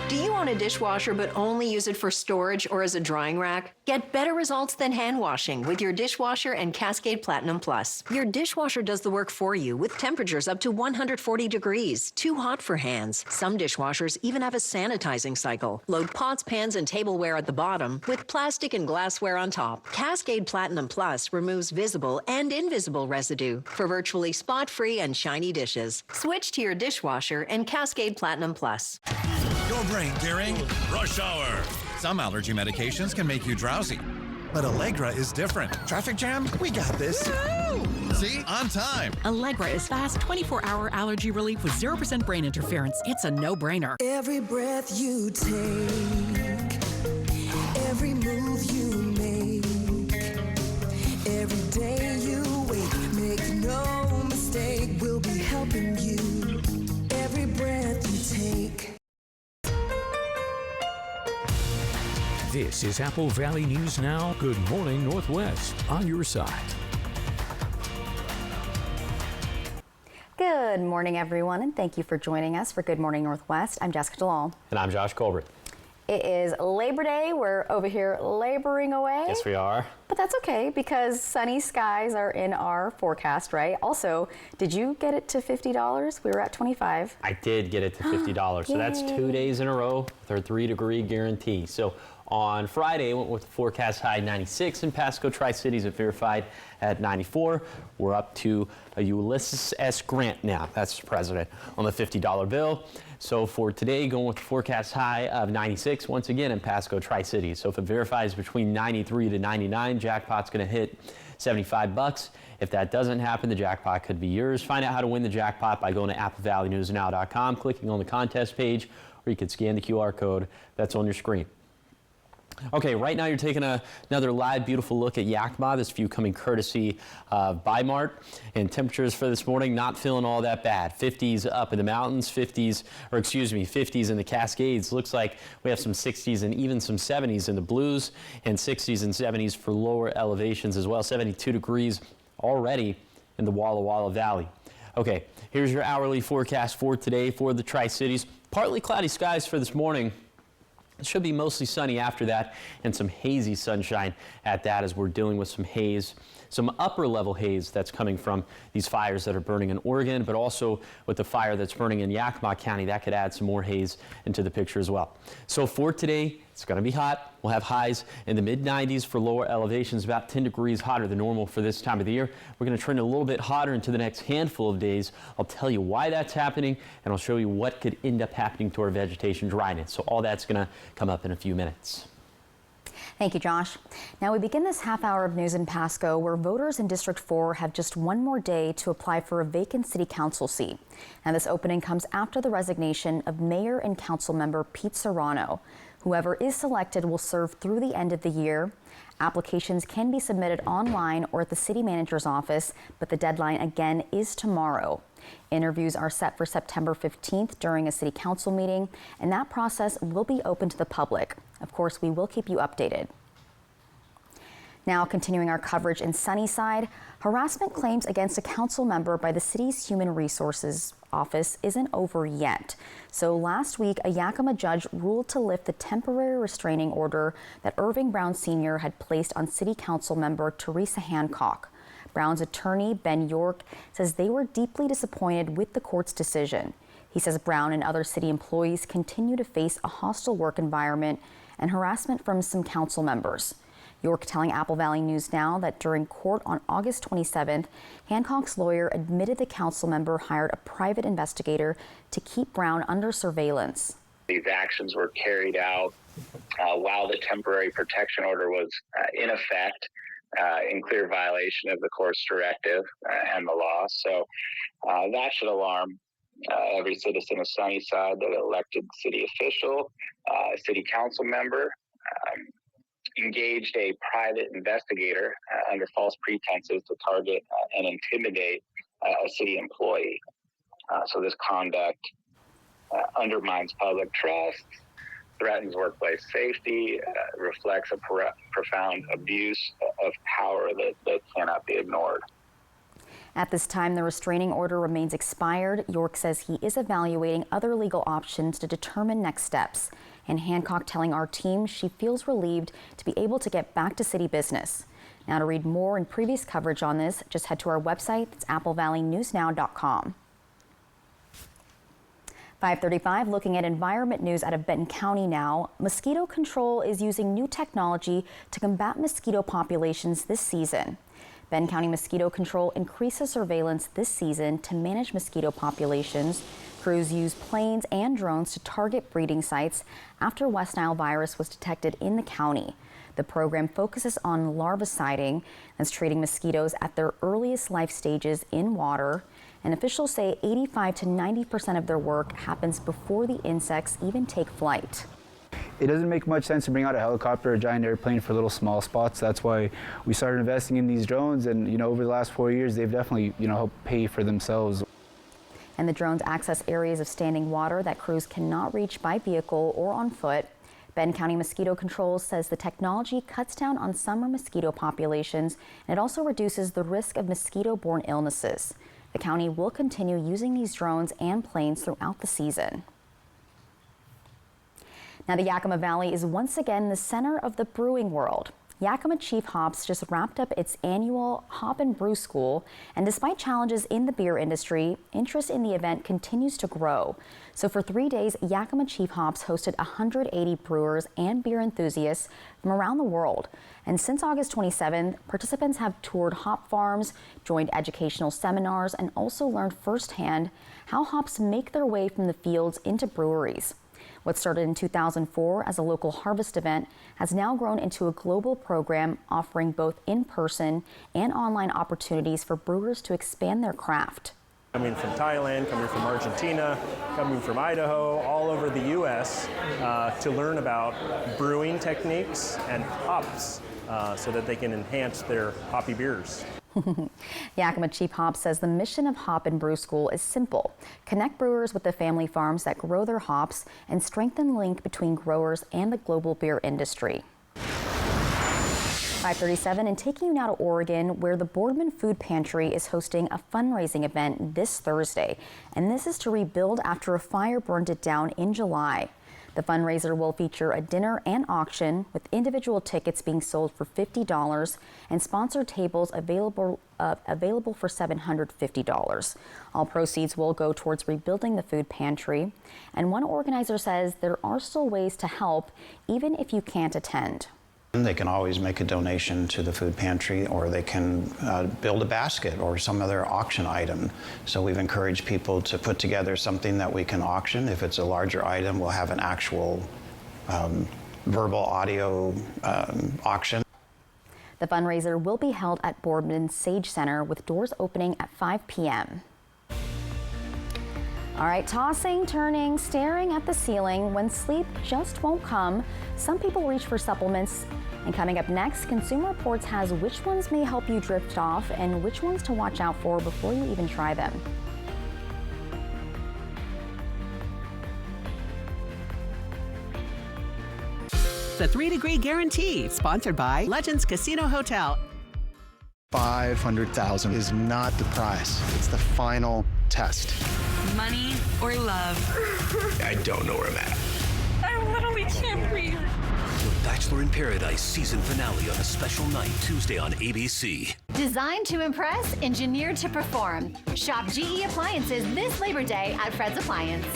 Do you own a dishwasher but only use it for storage or as a drying rack? Get better results than hand washing with your dishwasher and Cascade Platinum Plus. Your dishwasher does the work for you with temperatures up to 140 degrees, too hot for hands. Some dishwashers even have a sanitizing cycle. Load pots, pans, and tableware at the bottom with plastic and glassware on top. Cascade Platinum Plus removes visible and invisible residue for virtually spot-free and shiny dishes. Switch to your dishwasher and Cascade Platinum Plus. Your brain during rush hour. Some allergy medications can make you drowsy, but Allegra is different. Traffic jam? We got this. See? On time. Allegra is fast 24-hour allergy relief with 0% brain interference. It's a no-brainer. Every breath you take, every move you make, every day you wake, make no mistake, we'll be helping you. Every breath you take. This is Apple Valley News Now. Good morning, Northwest, on your side. Good morning, everyone, and thank you for joining us for Good Morning Northwest. I'm Jessica DeLong. And I'm Josh Colbert. It is Labor Day. We're over here laboring away. Yes, we are. But that's okay because sunny skies are in our forecast, right? Also, did you get it to $50? We were at $25. I did get it to $50. So that's 2 days in a row with our 3-degree guarantee. So on Friday, went with the forecast high 96 in Pasco, Tri-Cities, and verified at 94. We're up to a Ulysses S. Grant now. That's the president on the $50 bill. So for today, going with the forecast high of 96 once again in Pasco, Tri-Cities. So if it verifies between 93 to 99, jackpot's going to hit $75. If that doesn't happen, the jackpot could be yours. Find out how to win the jackpot by going to applevalleyNewsNow.com, clicking on the contest page, or you could scan the QR code that's on your screen. Okay, right now you're taking another live, beautiful look at Yakima. This view coming courtesy of Bi-Mart. And temperatures for this morning not feeling all that bad. 50s up in the mountains, 50s in the Cascades. Looks like we have some 60s and even some 70s in the Blues, and 60s and 70s for lower elevations as well. 72 degrees already in the Walla Walla Valley. Okay, here's your hourly forecast for today for the Tri-Cities. Partly cloudy skies for this morning. It should be mostly sunny after that, and some hazy sunshine at that as we're dealing with some haze, some upper level haze that's coming from these fires that are burning in Oregon, but also with the fire that's burning in Yakima County. That could add some more haze into the picture as well. So for today, it's going to be hot. We'll have highs in the mid-90s for lower elevations, about 10 degrees hotter than normal for this time of the year. We're going to trend a little bit hotter into the next handful of days. I'll tell you why that's happening, and I'll show you what could end up happening to our vegetation dryness. So all that's going to come up in a few minutes. Thank you, Josh. Now we begin this half hour of news in Pasco, where voters in District 4 have just one more day to apply for a vacant city council seat. Now this opening comes after the resignation of Mayor and Council Member Pete Serrano. Whoever is selected will serve through the end of the year. Applications can be submitted online or at the city manager's office, but the deadline again is tomorrow. Interviews are set for September 15th during a city council meeting, and that process will be open to the public. Of course, we will keep you updated. Now, continuing our coverage in Sunnyside, harassment claims against a council member by the city's Human Resources Office isn't over yet. So last week, a Yakima judge ruled to lift the temporary restraining order that Irving Brown Sr. had placed on city council member Teresa Hancock. Brown's attorney, Ben York, says they were deeply disappointed with the court's decision. He says Brown and other city employees continue to face a hostile work environment and harassment from some council members. York telling Apple Valley News Now that during court on August 27th, Hancock's lawyer admitted the council member hired a private investigator to keep Brown under surveillance. These actions were carried out while the temporary protection order was in effect. in clear violation of the court's directive and the law. So that should alarm every citizen of Sunnyside that elected city official, city council member, engaged a private investigator under false pretenses to target and intimidate a city employee. So this conduct undermines public trust, threatens workplace safety, reflects a profound abuse of power that cannot be ignored. At this time, the restraining order remains expired. York says he is evaluating other legal options to determine next steps. And Hancock telling our team she feels relieved to be able to get back to city business. Now, to read more and previous coverage on this, just head to our website. It's applevalley.newsnow.com. 5:35, looking at environment news out of Benton County now. Mosquito Control is using new technology to combat mosquito populations this season. Benton County Mosquito Control increases surveillance this season to manage mosquito populations. Crews use planes and drones to target breeding sites after West Nile virus was detected in the county. The program focuses on larviciding, that's treating mosquitoes at their earliest life stages in water. And officials say 85 to 90% of their work happens before the insects even take flight. It doesn't make much sense to bring out a helicopter or a giant airplane for little small spots. That's why we started investing in these drones, and over the last 4 years they've definitely helped pay for themselves. And the drones access areas of standing water that crews cannot reach by vehicle or on foot. Benton County Mosquito Control says the technology cuts down on summer mosquito populations, and it also reduces the risk of mosquito-borne illnesses. The county will continue using these drones and planes throughout the season. Now, the Yakima Valley is once again the center of the brewing world. Yakima Chief Hops just wrapped up its annual Hop and Brew School, and despite challenges in the beer industry, interest in the event continues to grow. So for 3 days, Yakima Chief Hops hosted 180 brewers and beer enthusiasts from around the world. And since August 27th, participants have toured hop farms, joined educational seminars, and also learned firsthand how hops make their way from the fields into breweries. What started in 2004 as a local harvest event has now grown into a global program offering both in-person and online opportunities for brewers to expand their craft. Coming from Thailand, coming from Argentina, coming from Idaho, all over the U.S. To learn about brewing techniques and hops so that they can enhance their hoppy beers. Yakima Chief Hops says the mission of Hop and Brew School is simple. Connect brewers with the family farms that grow their hops and strengthen the link between growers and the global beer industry. 5:37, and taking you now to Oregon, where the Boardman Food Pantry is hosting a fundraising event this Thursday. And this is to rebuild after a fire burned it down in July. The fundraiser will feature a dinner and auction with individual tickets being sold for $50 and sponsored tables available for $750. All proceeds will go towards rebuilding the food pantry. And one organizer says there are still ways to help even if you can't attend. They can always make a donation to the food pantry, or they can build a basket or some other auction item. So we've encouraged people to put together something that we can auction. If it's a larger item, we'll have an actual verbal audio auction. The fundraiser will be held at Boardman Sage Center with doors opening at 5 p.m. All right, tossing, turning, staring at the ceiling when sleep just won't come. Some people reach for supplements. And coming up next, Consumer Reports has which ones may help you drift off and which ones to watch out for before you even try them. The 3-Degree Guarantee, sponsored by Legends Casino Hotel. $500,000 is not the price. It's the final test. Money or love? I don't know where I'm at. I literally can't breathe. The Bachelor in Paradise season finale on a special night Tuesday on ABC. Designed to impress, engineered to perform. Shop GE Appliances this Labor Day at Fred's Appliance.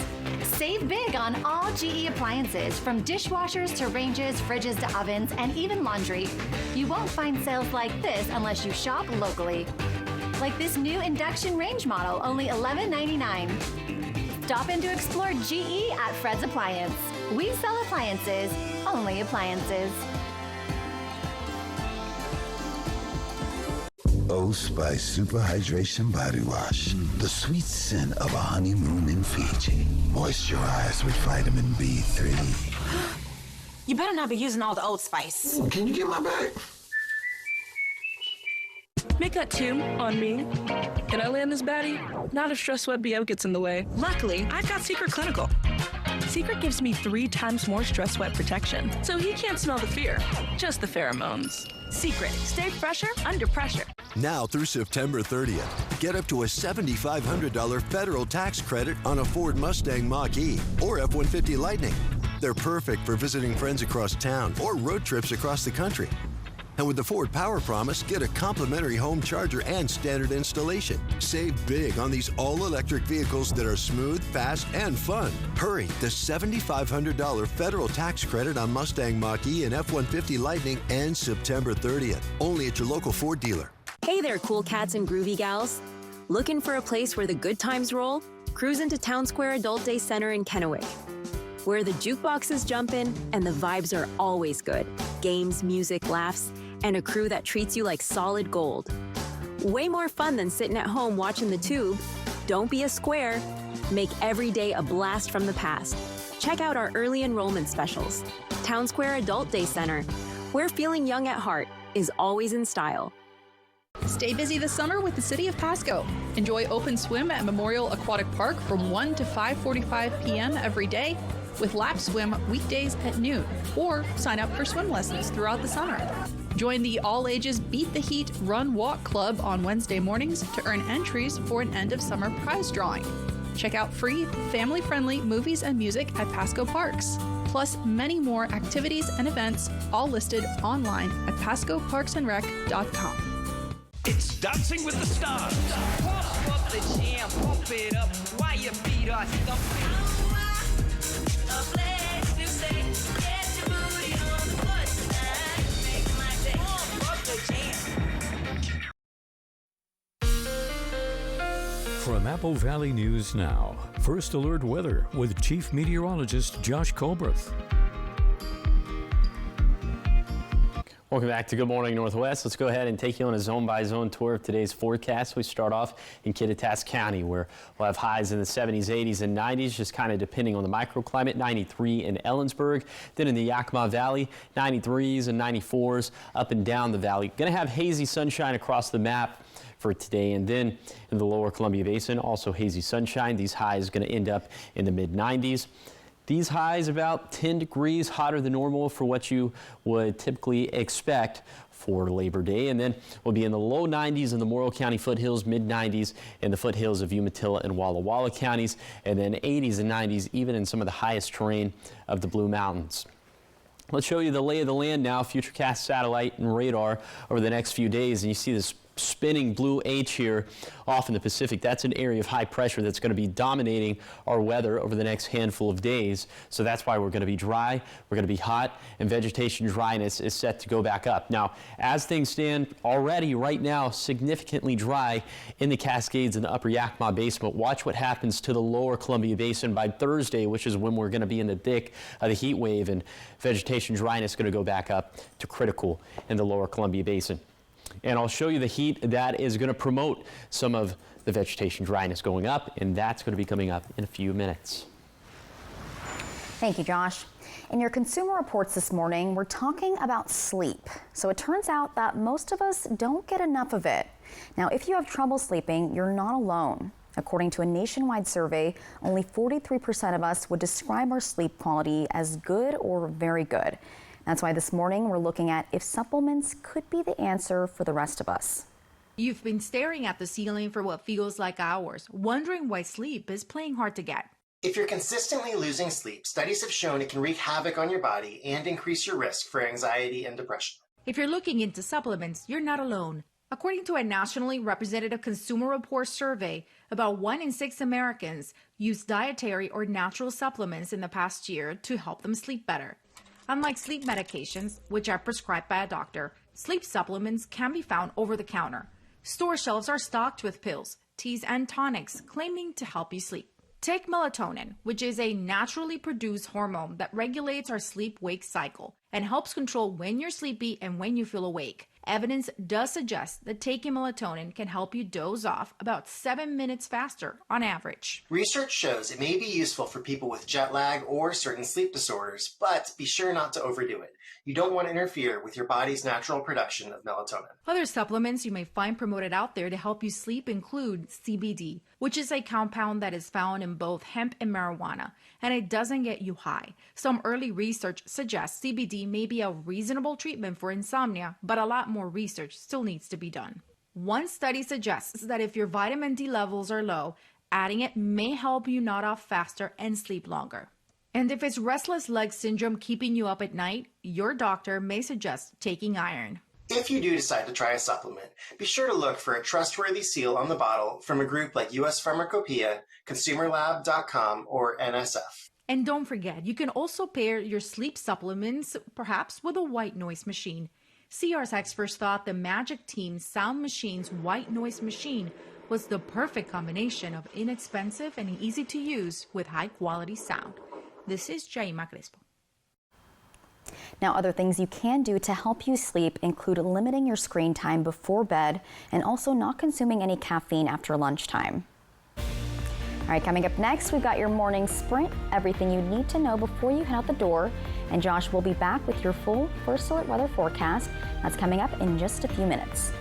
Save big on all GE appliances, from dishwashers to ranges, fridges to ovens, and even laundry. You won't find sales like this unless you shop locally. Like this new induction range model, only $11.99. Stop in to explore GE at Fred's Appliance. We sell appliances, only appliances. Old Spice Super Hydration Body Wash. The sweet scent of a honeymoon in Fiji. Moisturize with vitamin B3. You better not be using all the Old Spice. Can you get my bag? Make that 2 on me. Can I land this baddie? Not if Stress Sweat BO gets in the way. Luckily, I've got Secret Clinical. Secret gives me 3 times more Stress Sweat protection, so he can't smell the fear, just the pheromones. Secret, stay fresher under pressure. Now through September 30th, get up to a $7,500 federal tax credit on a Ford Mustang Mach-E or F-150 Lightning. They're perfect for visiting friends across town or road trips across the country. And with the Ford Power Promise, get a complimentary home charger and standard installation. Save big on these all-electric vehicles that are smooth, fast, and fun. Hurry, the $7,500 federal tax credit on Mustang Mach-E and F-150 Lightning ends September 30th. Only at your local Ford dealer. Hey there, cool cats and groovy gals. Looking for a place where the good times roll? Cruise into Town Square Adult Day Center in Kennewick, where the jukebox is jumping and the vibes are always good. Games, music, laughs, and a crew that treats you like solid gold. Way more fun than sitting at home watching the tube. Don't be a square. Make every day a blast from the past. Check out our early enrollment specials. Town Square Adult Day Center, where feeling young at heart is always in style. Stay busy this summer with the City of Pasco. Enjoy open swim at Memorial Aquatic Park from 1 to 5:45 p.m. every day, with lap swim weekdays at noon, or sign up for swim lessons throughout the summer. Join the all-ages Beat the Heat Run Walk Club on Wednesday mornings to earn entries for an end-of-summer prize drawing. Check out free, family-friendly movies and music at Pasco Parks, plus many more activities and events, all listed online at pascoparksandrec.com. It's Dancing with the Stars. Pump up the jam, pump it up while your feet are thumping. A place to stay, get your booty on the floor tonight. Make my day, pump up the jam. From Apple Valley News Now, First Alert Weather with Chief Meteorologist Josh Colbreth. Welcome back to Good Morning Northwest. Let's go ahead and take you on a zone-by-zone tour of today's forecast. We start off in Kittitas County, where we'll have highs in the 70s, 80s, and 90s, just kind of depending on the microclimate. 93 in Ellensburg. Then in the Yakima Valley, 93s and 94s up and down the valley. Going to have hazy sunshine across the map for today. And then in the lower Columbia Basin, also hazy sunshine. These highs going to end up in the mid-90s. These highs about 10 degrees hotter than normal for what you would typically expect for Labor Day. And then we'll be in the low 90s in the Morrill County foothills, mid 90s in the foothills of Umatilla and Walla Walla counties, and then 80s and 90s even in some of the highest terrain of the Blue Mountains. Let's show you the lay of the land now, Futurecast satellite and radar over the next few days. And you see this spinning blue H here off in the Pacific. That's an area of high pressure that's going to be dominating our weather over the next handful of days. So that's why we're going to be dry, we're going to be hot, and vegetation dryness is set to go back up. Now, as things stand already right now, significantly dry in the Cascades and the upper Yakima Basin. But watch what happens to the lower Columbia Basin by Thursday, which is when we're going to be in the thick of the heat wave, and vegetation dryness is going to go back up to critical in the lower Columbia Basin. And I'll show you the heat that is going to promote some of the vegetation dryness going up, and that's going to be coming up in a few minutes. Thank you, Josh. In your consumer reports this morning, we're talking about sleep. So it turns out that most of us don't get enough of it. Now, if you have trouble sleeping, you're not alone. According to a nationwide survey, only 43% of us would describe our sleep quality as good or very good. That's why this morning we're looking at if supplements could be the answer for the rest of us. You've been staring at the ceiling for what feels like hours, wondering why sleep is playing hard to get. If you're consistently losing sleep, studies have shown it can wreak havoc on your body and increase your risk for anxiety and depression. If you're looking into supplements, you're not alone. According to a nationally representative Consumer Reports survey, about 1 in 6 Americans used dietary or natural supplements in the past year to help them sleep better. Unlike sleep medications, which are prescribed by a doctor, sleep supplements can be found over the counter. Store shelves are stocked with pills, teas, and tonics claiming to help you sleep. Take melatonin, which is a naturally produced hormone that regulates our sleep-wake cycle and helps control when you're sleepy and when you feel awake. evidence does suggest that taking melatonin can help you doze off about 7 minutes faster on average. Research shows it may be useful for people with jet lag or certain sleep disorders, but be sure not to overdo it. You don't want to interfere with your body's natural production of melatonin. Other supplements you may find promoted out there to help you sleep include CBD, which is a compound that is found in both hemp and marijuana, and it doesn't get you high. Some early research suggests CBD may be a reasonable treatment for insomnia, but a lot more research still needs to be done. One study suggests that if your vitamin D levels are low, adding it may help you nod off faster and sleep longer. And if it's restless leg syndrome keeping you up at night, your doctor may suggest taking iron. If you do decide to try a supplement, be sure to look for a trustworthy seal on the bottle from a group like US Pharmacopeia, ConsumerLab.com, or NSF. And don't forget, you can also pair your sleep supplements perhaps with a white noise machine. CR's experts thought the Magic Team Sound Machine's white noise machine was the perfect combination of inexpensive and easy to use with high quality sound. This is Jaima Crespo. Now, other things you can do to help you sleep include limiting your screen time before bed and also not consuming any caffeine after lunchtime. All right, coming up next, we've got your morning sprint, everything you need to know before you head out the door. And Josh will be back with your full First Alert weather forecast. That's coming up in just a few minutes.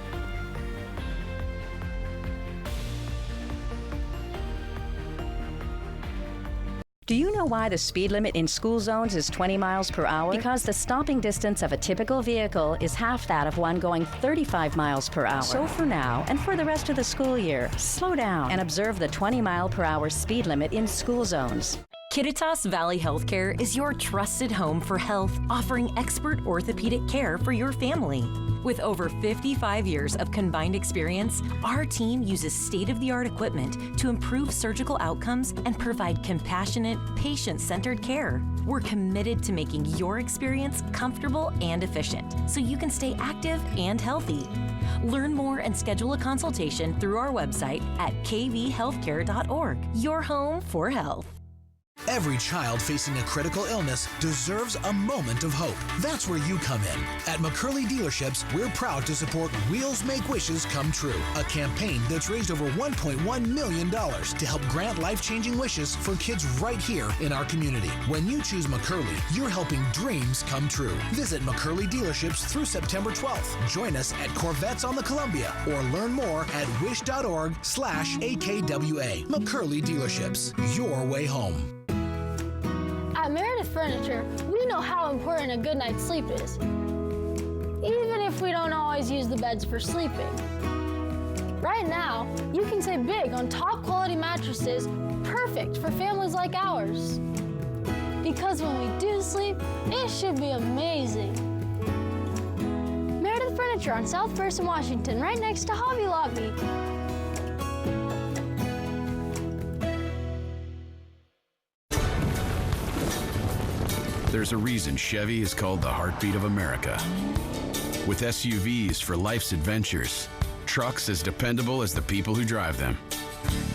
Do you know why the speed limit in school zones is 20 miles per hour? Because the stopping distance of a typical vehicle is half that of one going 35 miles per hour. So for now, and for the rest of the school year, slow down and observe the 20 mile per hour speed limit in school zones. Kittitas Valley Healthcare is your trusted home for health, offering expert orthopedic care for your family. With over 55 years of combined experience, our team uses state-of-the-art equipment to improve surgical outcomes and provide compassionate, patient-centered care. We're committed to making your experience comfortable and efficient, so you can stay active and healthy. Learn more and schedule a consultation through our website at kvhealthcare.org. Your home for health. Every child facing a critical illness deserves a moment of hope. That's where you come in. At McCurley Dealerships, we're proud to support Wheels Make Wishes Come True, a campaign that's raised over $1.1 million to help grant life-changing wishes for kids right here in our community. When you choose McCurley, you're helping dreams come true. Visit McCurley Dealerships through September 12th. Join us at Corvettes on the Columbia or learn more at wish.org/AKWA. McCurley Dealerships, your way home. At Meredith Furniture, we know how important a good night's sleep is, even if we don't always use the beds for sleeping. Right now, you can save big on top quality mattresses, perfect for families like ours. Because when we do sleep, it should be amazing. Meredith Furniture on South First and Washington, right next to Hobby Lobby. There's a reason Chevy is called the heartbeat of America. With SUVs for life's adventures, trucks as dependable as the people who drive them,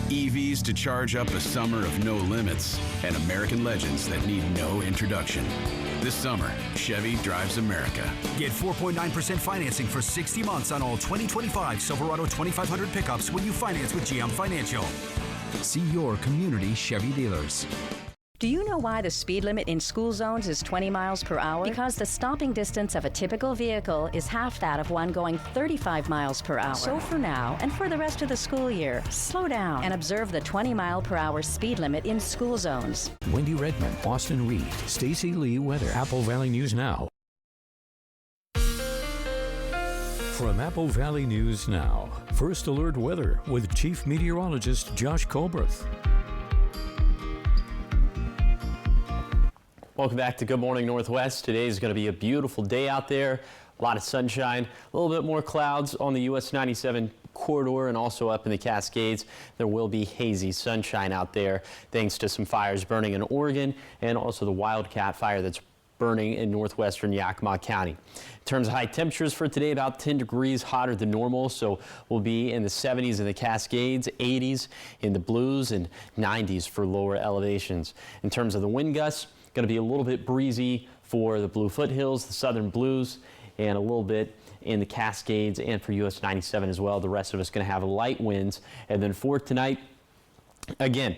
EVs to charge up a summer of no limits, and American legends that need no introduction. This summer, Chevy drives America. Get 4.9% financing for 60 months on all 2025 Silverado 2500 pickups when you finance with GM Financial. See your community Chevy dealers. Do you know why the speed limit in school zones is 20 miles per hour? Because the stopping distance of a typical vehicle is half that of one going 35 miles per hour. So for now, and for the rest of the school year, slow down and observe the 20 mile per hour speed limit in school zones. Wendy Redmond, Austin Reed, Stacy Lee Weather, Apple Valley News Now. From Apple Valley News Now, First Alert Weather with Chief Meteorologist Josh Colbreth. Welcome back to Good Morning Northwest. Today is going to be a beautiful day out there. A lot of sunshine, a little bit more clouds on the US 97 corridor and also up in the Cascades. There will be hazy sunshine out there thanks to some fires burning in Oregon and also the wildcat fire that's burning in northwestern Yakima County. In terms of high temperatures for today, about 10 degrees hotter than normal, so we'll be in the 70s in the Cascades, 80s in the Blues, and 90s for lower elevations. In terms of the wind gusts, going to be a little bit breezy for the Blue Foothills, the Southern Blues, and a little bit in the Cascades and for US 97 as well. The rest of us going to have light winds. And then for tonight, again,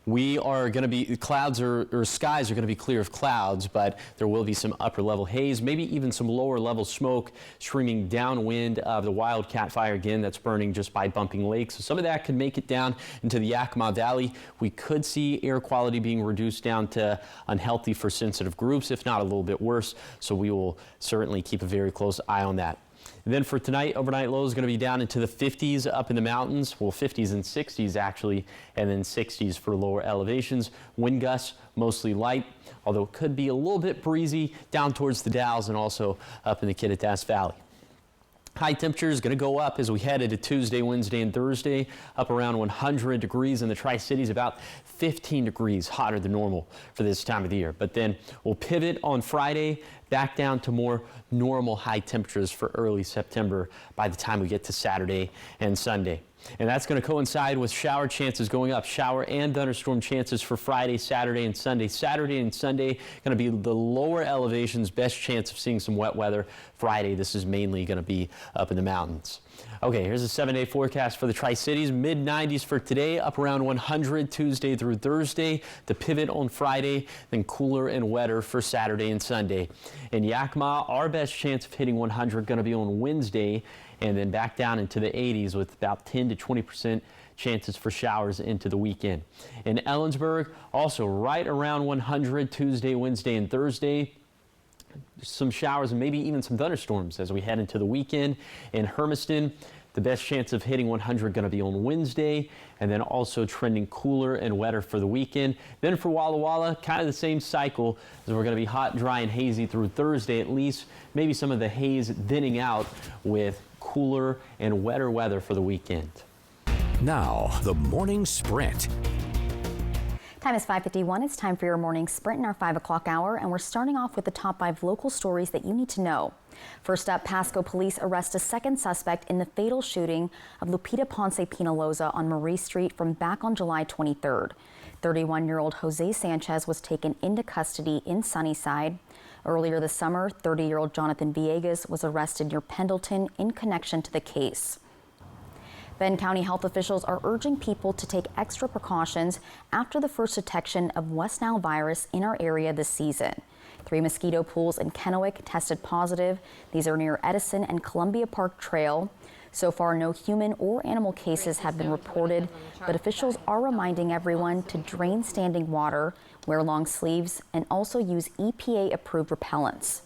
we are going to be clouds or skies are going to be clear of clouds, but there will be some upper level haze, maybe even some lower level smoke streaming downwind of the Wildcat Fire again that's burning just by Bumping Lake. So some of that could make it down into the Yakima Valley. We could see air quality being reduced down to unhealthy for sensitive groups, if not a little bit worse. So we will certainly keep a very close eye on that. And then for tonight, overnight low is going to be down into the 50s up in the mountains. Well, 50s and 60s actually, and then 60s for lower elevations. Wind gusts mostly light, although it could be a little bit breezy down towards the Dalles and also up in the Kittitas Valley. High temperatures going to go up as we head into Tuesday, Wednesday, and Thursday, up around 100 degrees in the Tri-Cities, about 15 degrees hotter than normal for this time of the year. But then we'll pivot on Friday back down to more normal high temperatures for early September by the time we get to Saturday and Sunday. And that's going to coincide with shower chances going up. Shower and thunderstorm chances for Friday, Saturday, and Sunday. Saturday and Sunday going to be the lower elevations, best chance of seeing some wet weather. Friday, this is mainly going to be up in the mountains. Okay, here's a 7-day forecast for the Tri-Cities. Mid-90s for today, up around 100 Tuesday through Thursday. The pivot on Friday, then cooler and wetter for Saturday and Sunday. In Yakima, our best chance of hitting 100 going to be on Wednesday, and then back down into the 80s with about 10 to 20% chances for showers into the weekend. In Ellensburg, also right around 100 Tuesday, Wednesday, and Thursday. Some showers and maybe even some thunderstorms as we head into the weekend. In Hermiston, the best chance of hitting 100 going to be on Wednesday, and then also trending cooler and wetter for the weekend. Then for Walla Walla, kind of the same cycle, as we're going to be hot, dry, and hazy through Thursday at least. Maybe some of the haze thinning out with cooler and wetter weather for the weekend. Now, the morning sprint. Time is 5:51. It's time for your morning sprint in our 5 o'clock hour, and we're starting off with the top 5 local stories that you need to know. First up, Pasco police arrest a second suspect in the fatal shooting of Lupita Ponce Penaloza on Marie Street from back on July 23rd. 31-year-old Jose Sanchez was taken into custody in Sunnyside. Earlier this summer, 30-year-old Jonathan Villegas was arrested near Pendleton in connection to the case. Benton County health officials are urging people to take extra precautions after the first detection of West Nile virus in our area this season. 3 mosquito pools in Kennewick tested positive. These are near Edison and Columbia Park Trail. So far, no human or animal cases have been reported, but officials are reminding everyone to drain standing water, wear long sleeves, and also use EPA-approved repellents.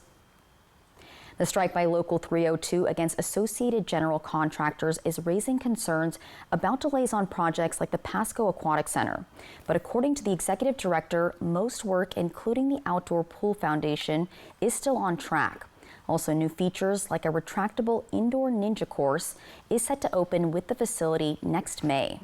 The strike by Local 302 against Associated General Contractors is raising concerns about delays on projects like the Pasco Aquatic Center. But according to the executive director, most work, including the outdoor pool foundation, is still on track. Also, new features like a retractable indoor ninja course is set to open with the facility next May.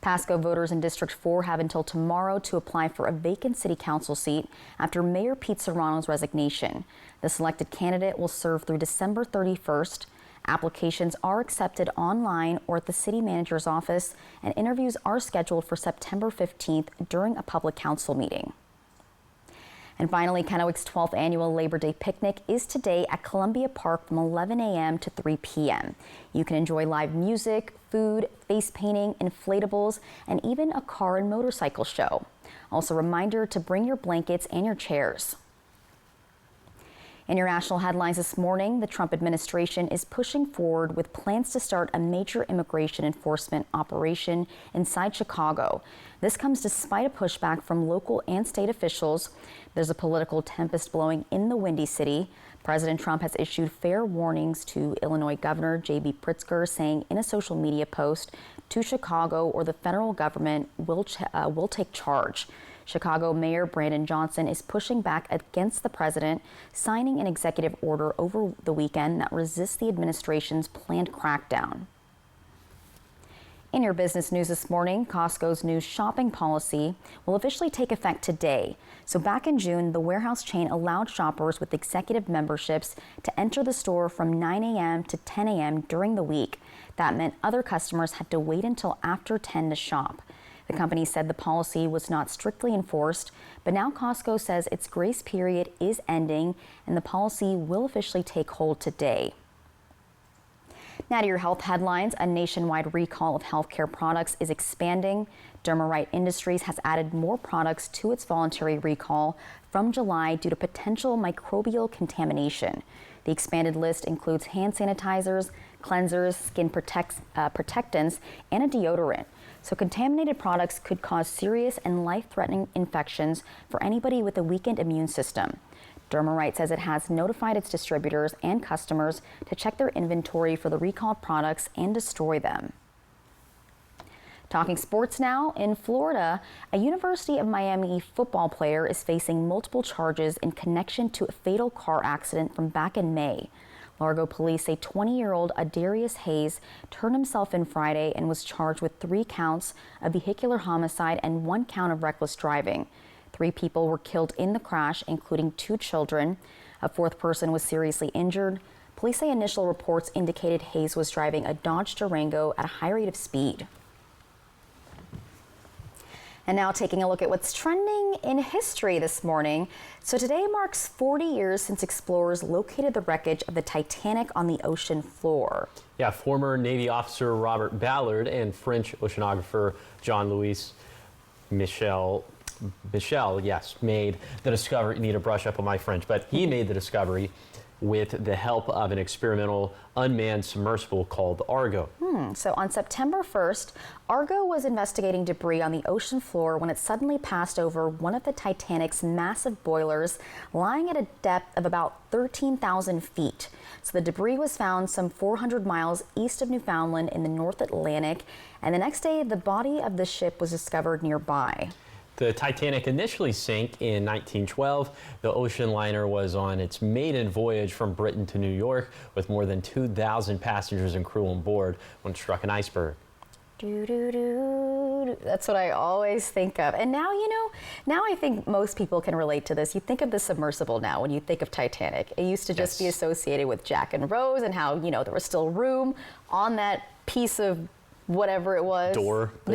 Pasco voters in District 4 have until tomorrow to apply for a vacant city council seat after Mayor Pete Serrano's resignation. The selected candidate will serve through December 31st. Applications are accepted online or at the city manager's office, and interviews are scheduled for September 15th during a public council meeting. And finally, Kennewick's 12th annual Labor Day picnic is today at Columbia Park from 11 a.m. to 3 p.m. You can enjoy live music, food, face painting, inflatables, and even a car and motorcycle show. Also, a reminder to bring your blankets and your chairs. In your national headlines this morning, the Trump administration is pushing forward with plans to start a major immigration enforcement operation inside Chicago. This comes despite a pushback from local and state officials. There's a political tempest blowing in the Windy City. President Trump has issued fair warnings to Illinois Governor J.B. Pritzker, saying in a social media post, "To Chicago or the federal government will take charge." Chicago Mayor Brandon Johnson is pushing back against the president, signing an executive order over the weekend that resists the administration's planned crackdown. In your business news this morning, Costco's new shopping policy will officially take effect today. So back in June, the warehouse chain allowed shoppers with executive memberships to enter the store from 9 a.m. to 10 a.m. during the week. That meant other customers had to wait until after 10 to shop. The company said the policy was not strictly enforced, but now Costco says its grace period is ending and the policy will officially take hold today. Now to your health headlines. A nationwide recall of healthcare products is expanding. Dermarite Industries has added more products to its voluntary recall from July due to potential microbial contamination. The expanded list includes hand sanitizers, cleansers, skin protectants, and a deodorant. So contaminated products could cause serious and life-threatening infections for anybody with a weakened immune system. Dermarite says it has notified its distributors and customers to check their inventory for the recalled products and destroy them. Talking sports now, in Florida, a University of Miami football player is facing multiple charges in connection to a fatal car accident from back in May. Largo police say 20-year-old Adarius Hayes turned himself in Friday and was charged with 3 counts of vehicular homicide and 1 count of reckless driving. 3 people were killed in the crash, including 2 children. A 4th person was seriously injured. Police say initial reports indicated Hayes was driving a Dodge Durango at a high rate of speed. And now taking a look at what's trending in history this morning. So today marks 40 years since explorers located the wreckage of the Titanic on the ocean floor. Yeah, former Navy officer Robert Ballard and French oceanographer Jean-Louis Michel, yes, made the discovery. Need to brush up on my French, but he made the discovery with the help of an experimental unmanned submersible called Argo. So on September 1st, Argo was investigating debris on the ocean floor when it suddenly passed over one of the Titanic's massive boilers, lying at a depth of about 13,000 feet. So the debris was found some 400 miles east of Newfoundland in the North Atlantic, and the next day the body of the ship was discovered nearby. The Titanic initially sank in 1912. The ocean liner was on its maiden voyage from Britain to New York with more than 2,000 passengers and crew on board when it struck an iceberg. That's what I always think of. And now, now I think most people can relate to this. You think of the submersible now when you think of Titanic. It used to just be associated with Jack and Rose and how, there was still room on that piece of whatever it was. The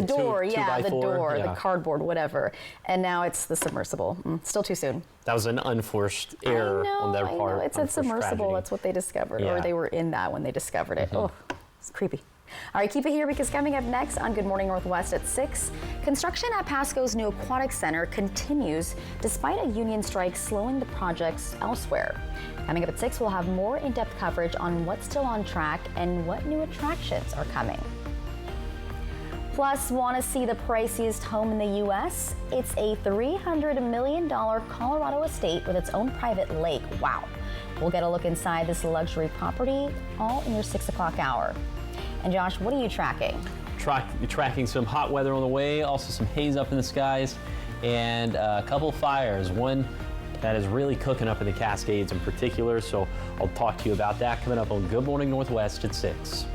door, the cardboard, whatever. And now it's the submersible. Still too soon. That was an unforced error on their part. It's a submersible. Tragedy. That's what they discovered. Or they were in that when they discovered it. Oh, it's creepy. All right, keep it here because coming up next on Good Morning Northwest at 6, construction at Pasco's new aquatic center continues despite a union strike slowing the projects elsewhere. Coming up at 6, we'll have more in-depth coverage on what's still on track and what new attractions are coming. Plus, want to see the priciest home in the U.S.? It's a $300 million Colorado estate with its own private lake. Wow. We'll get a look inside this luxury property, all in your 6 o'clock hour. And Josh, what are you tracking? Tracking some hot weather on the way, also some haze up in the skies, and a couple fires. One that is really cooking up in the Cascades in particular, so I'll talk to you about that coming up on Good Morning Northwest at 6.